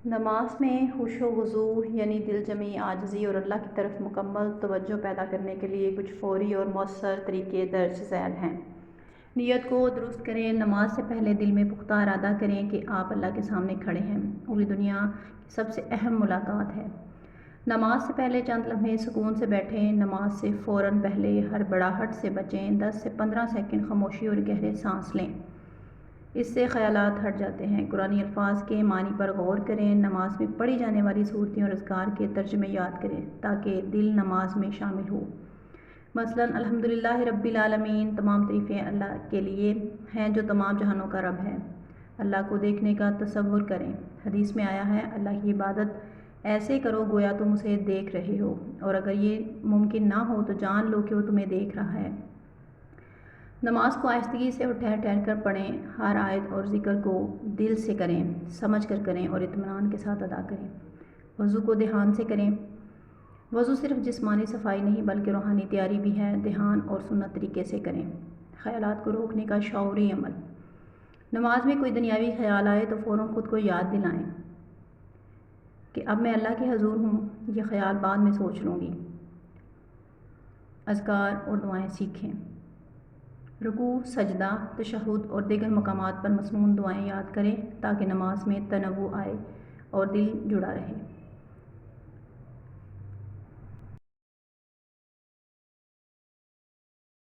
نماز میں خشوع و خضوع یعنی دل جمی عاجزی اور اللہ کی طرف مکمل توجہ پیدا کرنے کے لیے کچھ فوری اور مؤثر طریقے درج ذیل ہیں۔ نیت کو درست کریں۔ نماز سے پہلے دل میں پختہ ارادہ کریں کہ آپ اللہ کے سامنے کھڑے ہیں اور یہ دنیا کی سب سے اہم ملاقات ہے۔ نماز سے پہلے چند لمحے سکون سے بیٹھیں۔ نماز سے فوراً پہلے ہڑبڑاہٹ سے بچیں۔ 10 سے 15 سیکنڈ خاموشی اور گہرے سانس لیں، اس سے خیالات ہٹ جاتے ہیں۔ قرآنی الفاظ کے معنی پر غور کریں۔ نماز میں پڑھی جانے والی صورتیں اور اذکار کے ترجمے یاد کریں تاکہ دل نماز میں شامل ہو۔ مثلاً الحمدللہ رب العالمین، تمام تعریفیں اللہ کے لیے ہیں جو تمام جہانوں کا رب ہے۔ اللہ کو دیکھنے کا تصور کریں۔ حدیث میں آیا ہے اللہ کی عبادت ایسے کرو گویا تم اسے دیکھ رہے ہو، اور اگر یہ ممکن نہ ہو تو جان لو کہ وہ تمہیں دیکھ رہا ہے۔ نماز کو آہستگی سے اور ٹھہر ٹھہر کر پڑھیں۔ ہر آیت اور ذکر کو دل سے کریں، سمجھ کر کریں اور اطمینان کے ساتھ ادا کریں۔ وضو کو دھیان سے کریں۔ وضو صرف جسمانی صفائی نہیں بلکہ روحانی تیاری بھی ہے۔ دھیان اور سنت طریقے سے کریں۔ خیالات کو روکنے کا شعوری عمل۔ نماز میں کوئی دنیاوی خیال آئے تو فوراً خود کو یاد دلائیں کہ اب میں اللہ کے حضور ہوں، یہ خیال بعد میں سوچ لوں گی۔ اذکار اور دعائیں سیکھیں۔ رکوع، سجدہ، تشہد اور دیگر مقامات پر مسنون دعائیں یاد کریں تاکہ نماز میں تنوع آئے اور دل جڑا رہے۔